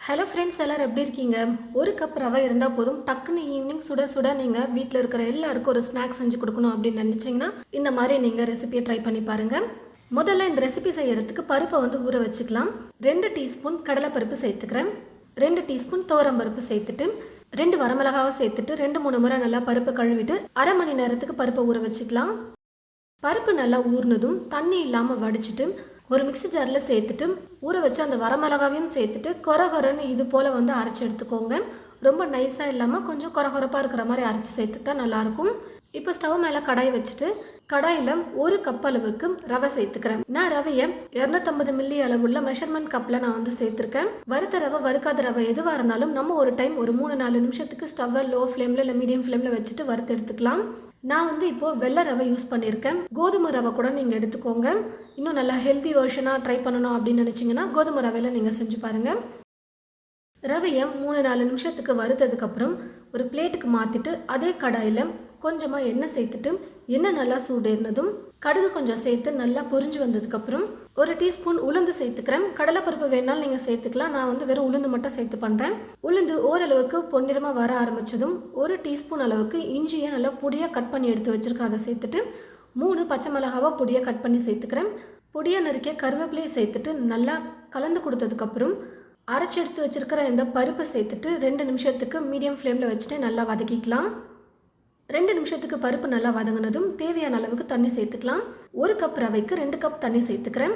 Hello friends எல்லாரும் எப்படி இருக்கீங்க? ஒரு கப் ரவை இருந்தால் போதும். டக்குன்னு ஈவினிங் சுட சுட நீங்கள் வீட்டில் இருக்கிற எல்லாருக்கும் ஒரு ஸ்நாக்ஸ் செஞ்சு கொடுக்கணும் அப்படின்னு நினச்சிங்கன்னா இந்த மாதிரி நீங்கள் ரெசிபியை ட்ரை பண்ணி பாருங்கள். முதல்ல இந்த ரெசிபி செய்யறதுக்கு பருப்பை வந்து ஊற வச்சுக்கலாம். 2 டீஸ்பூன் கடலைப்பருப்பு சேர்த்துக்கிறேன். 2 டீஸ்பூன் துவரம்பருப்பு சேர்த்துட்டு 2 வரமிளகாவை சேர்த்துட்டு 2-3 முறை நல்லா பருப்பை கழுவிட்டு அரை மணி நேரத்துக்கு பருப்பை ஊற வச்சுக்கலாம். பருப்பு நல்லா ஊறினதும் தண்ணி இல்லாமல் வடிச்சிட்டு ஒரு மிக்ஸி ஜாரில் சேர்த்துட்டு ஊற வச்சு அந்த வரமிளகாவையும் சேர்த்துட்டு கொரகொரன்னு இது போல் வந்து அரைச்சி எடுத்துக்கோங்க. ரொம்ப நைஸாக இல்லாமல் கொஞ்சம் கொரகொரப்பாக இருக்கிற மாதிரி அரைச்சி சேர்த்துக்கிட்டா நல்லாயிருக்கும். இப்போ ஸ்டவ் மேலே கடாய் வச்சுட்டு கடாயில் 1 கப் அளவுக்கு ரவை சேர்த்துக்கிறேன். நான் ரவையை 250 மில்லி அளவுள்ள மெஷர்மெண்ட் கப்பில் நான் வந்து சேர்த்துருக்கேன். வறுத்த ரவை வறுக்காத ரவை எதுவாக இருந்தாலும் நம்ம ஒரு டைம் ஒரு 3-4 நிமிஷத்துக்கு ஸ்டவ்வை லோ ஃப்ளேமில் இல்லை மீடியம் ஃப்ளேமில் வச்சுட்டு வறுத்து எடுத்துக்கலாம். நான் வந்து இப்போது வெள்ளை ரவை யூஸ் பண்ணியிருக்கேன். கோதுமை ரவை கூட நீங்கள் எடுத்துக்கோங்க. இன்னும் நல்லா ஹெல்த்தி வெர்ஷனாக ட்ரை பண்ணணும் அப்படின்னு நினச்சிங்கன்னா கோதுமை ரவையில் நீங்கள் செஞ்சு பாருங்கள். ரவையை 3-4 நிமிஷத்துக்கு வறுத்ததுக்கப்புறம் ஒரு பிளேட்டுக்கு மாற்றிட்டு அதே கடாயில் கொஞ்சமாக எண்ணெய் சேர்த்துட்டு எண்ணெய் நல்லா சூடேறினதும் கடுகு கொஞ்சம் சேர்த்து நல்லா பொரிஞ்சு வந்ததுக்கப்புறம் 1 டீஸ்பூன் உளுந்து சேர்த்துக்கிறேன். கடலைப்பருப்பு வேணாலும் நீங்கள் சேர்த்துக்கலாம். நான் வந்து வெறும் உளுந்து மட்டும் சேர்த்து பண்ணுறேன். உளுந்து ஓரளவுக்கு பொன்னிறமாக வர ஆரம்பித்ததும் 1 டீஸ்பூன் அளவுக்கு இஞ்சியை நல்லா பொடியாக கட் பண்ணி எடுத்து வச்சுருக்கேன். அதை சேர்த்துட்டு 3 பச்சை மிளகாவை பொடியாக கட் பண்ணி சேர்த்துக்கிறேன். பொடியாக நறுக்கிய கருவேப்பிலையை சேர்த்துட்டு நல்லா கலந்து கொடுத்ததுக்கப்புறம் அரைச்சி எடுத்து வச்சுருக்கிற இந்த பருப்பை சேர்த்துட்டு 2 நிமிஷத்துக்கு மீடியம் ஃப்ளேமில் வச்சுட்டு நல்லா வதக்கிக்கலாம். 2 நிமிஷத்துக்கு பருப்பு நல்லா வதங்கினதும் தேவையான அளவுக்கு தண்ணி சேர்த்துக்கலாம். 1 கப் ரவைக்கு 2 கப் தண்ணி சேர்த்துக்கிறேன்.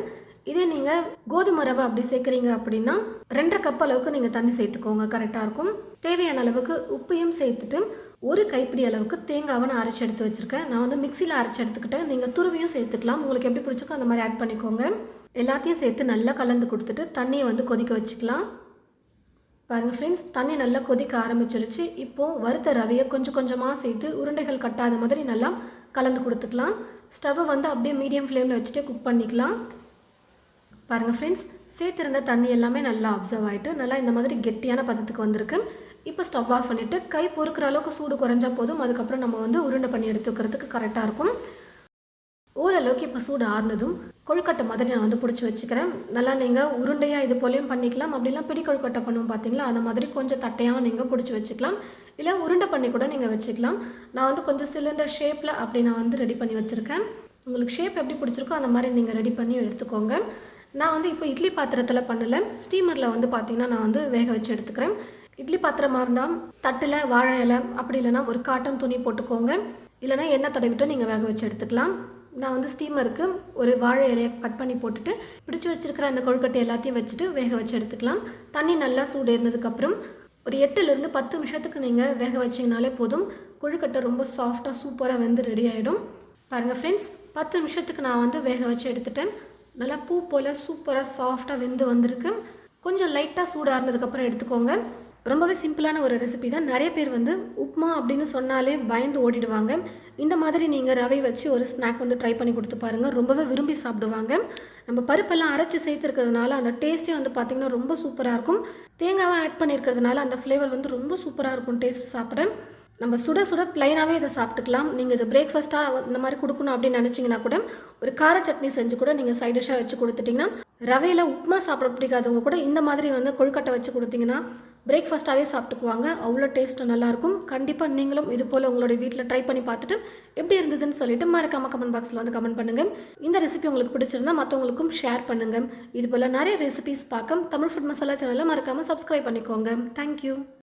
இதே நீங்கள் கோதுமை ரவை அப்படி சேர்க்குறீங்க அப்படின்னா 2.5 கப் அளவுக்கு நீங்கள் தண்ணி சேர்த்துக்கோங்க, கரெக்டாக இருக்கும். தேவையான அளவுக்கு உப்பையும் சேர்த்துட்டு 1 கைப்பிடி அளவுக்கு தேங்காவை நான் அரைச்சி எடுத்து வச்சுருக்கேன். நான் வந்து மிக்சியில் அரைச்சி எடுத்துக்கிட்டேன். நீங்கள் துருவியும் சேர்த்துக்கலாம். உங்களுக்கு எப்படி பிடிச்சிக்கோ அந்த மாதிரி ஆட் பண்ணிக்கோங்க. எல்லாத்தையும் சேர்த்து நல்லா கலந்து கொடுத்துட்டு தண்ணியை வந்து கொதிக்க வச்சுக்கலாம். பாருங்கள் ஃப்ரெண்ட்ஸ், தண்ணி நல்லா கொதிக்க ஆரம்பிச்சிருச்சு. இப்போது வறுத்த ரவையை கொஞ்சம் கொஞ்சமாக சேர்த்து உருண்டைகள் கட்டாத மாதிரி நல்லா கலந்து கொடுத்துக்கலாம். ஸ்டவ்வை வந்து அப்படியே மீடியம் ஃப்ளேமில் வச்சுட்டு குக் பண்ணிக்கலாம். பாருங்கள் ஃப்ரெண்ட்ஸ், சேர்த்துருந்த தண்ணி எல்லாமே நல்லா அப்சர்வ் ஆகிட்டு நல்லா இந்த மாதிரி கெட்டியான பதத்துக்கு வந்திருக்கு. இப்போ ஸ்டவ் ஆஃப் பண்ணிவிட்டு கை பொறுக்கிற அளவுக்கு சூடு குறைஞ்சா போதும். அதுக்கப்புறம் நம்ம வந்து உருண்டை பண்ணி எடுத்துக்கிறதுக்கு கரெக்டாக இருக்கும். ஓரளவுக்கு இப்போ சூடு ஆறுனதும் கொழுக்கட்டை மாதிரி நான் வந்து பிடிச்சி வச்சுக்கிறேன். நல்லா நீங்கள் உருண்டையாக இது போலையும் பண்ணிக்கலாம். அப்படிலாம் பிடி கொழுக்கட்டை பண்ணுவோம் பார்த்தீங்களா, அந்த மாதிரி கொஞ்சம் தட்டையாக நீங்கள் பிடிச்சி வச்சுக்கலாம். இல்லை உருண்டை பண்ணி கூட நீங்கள் வச்சுக்கலாம். நான் வந்து கொஞ்சம் சிலிண்டர் ஷேப்பில் அப்படி நான் வந்து ரெடி பண்ணி வச்சுருக்கேன். உங்களுக்கு ஷேப் எப்படி பிடிச்சிருக்கோ அந்த மாதிரி நீங்கள் ரெடி பண்ணி எடுத்துக்கோங்க. நான் வந்து இப்போ இட்லி பாத்திரத்தில் பண்ணலை, ஸ்டீமரில் வந்து பார்த்திங்கன்னா நான் வந்து வேக வச்சு எடுத்துக்கிறேன். இட்லி பாத்திரமாக இருந்தால் தட்டில் வாழை இலை அப்படி இல்லைனா ஒரு காட்டன் துணி போட்டுக்கோங்க. இல்லைனா எண்ணெய் தடவிட்டு நீங்கள் வேக வச்சு எடுத்துக்கலாம். நான் வந்து ஸ்டீமருக்கு ஒரு வாழை இலையை கட் பண்ணி போட்டுட்டு பிடிச்சி வச்சுருக்கிற அந்த கொழுக்கட்டை எல்லாத்தையும் வச்சுட்டு வேக வச்சு எடுத்துக்கலாம். தண்ணி நல்லா சூடேறினதுக்கப்புறம் ஒரு 8-10 நிமிஷத்துக்கு நீங்கள் வேக வச்சிங்கனாலே போதும். கொழுக்கட்டை ரொம்ப சாஃப்டாக சூப்பராக வந்து ரெடி ஆகிடும். பாருங்கள் ஃப்ரெண்ட்ஸ், 10 நிமிஷத்துக்கு நான் வந்து வேக வச்சு எடுத்துட்டேன். நல்லா பூ போல் சூப்பராக சாஃப்டாக வெந்து வந்திருக்கு. கொஞ்சம் லைட்டாக சூடாறினதுக்கப்புறம் எடுத்துக்கோங்க. ரொம்பவே சிம்பிளான ஒரு ரெசிபி தான். நிறைய பேர் வந்து உப்புமா அப்படின்னு சொன்னாலே பயந்து ஓடிடுவாங்க. இந்த மாதிரி நீங்கள் ரவை வச்சு ஒரு ஸ்நாக் வந்து ட்ரை பண்ணி கொடுத்து பாருங்கள். ரொம்பவே விரும்பி சாப்பிடுவாங்க. நம்ம பருப்பெல்லாம் அரைச்சி சேர்த்துருக்கிறதுனால அந்த டேஸ்ட்டே வந்து பார்த்திங்கன்னா ரொம்ப சூப்பராக இருக்கும். தேங்காவை ஆட் பண்ணியிருக்கிறதுனால அந்த ஃப்ளேவர் வந்து ரொம்ப சூப்பராக இருக்கும் டேஸ்ட் சாப்பிட. நம்ம சுட சுட ப்ளைனாகவே இதை சாப்பிட்டுக்கலாம். நீங்கள் இதை பிரேக்ஃபாஸ்ட்டாக இந்த மாதிரி கொடுக்கணும் அப்படின்னு நினச்சிங்கன்னா கூட ஒரு கார சட்னி செஞ்சு கூட நீங்கள் சைட் டிஷ்ஷாக வச்சு கொடுத்துட்டிங்கன்னா, ரவையில் உப்புமா சாப்பிட பிடிக்காதவங்க கூட இந்த மாதிரி வந்து கொழுக்கட்டை வச்சு கொடுத்தீங்கன்னா பிரேக்ஃபாஸ்ட்டாகவே சாப்பிட்டுக்குவாங்க. அவ்வளோ டேஸ்ட்டு நல்லாயிருக்கும். கண்டிப்பாக நீங்களும் இது போல் உங்களுடைய வீட்டில் ட்ரை பண்ணி பார்த்துட்டு எப்படி இருந்ததுன்னு சொல்லிட்டு மறக்காம கமெண்ட் பாக்ஸில் வந்து கமெண்ட் பண்ணுங்கள். இந்த ரெசிபி உங்களுக்கு பிடிச்சிருந்தா மற்றவங்களுக்கும் ஷேர் பண்ணுங்கள். இது போல் நிறைய ரெசிபிஸ் பார்க்க தமிழ் ஃபுட் மசாலா சேனலில் மறக்காமல் சப்ஸ்கிரைப் பண்ணிக்கோங்க. தேங்க்யூ.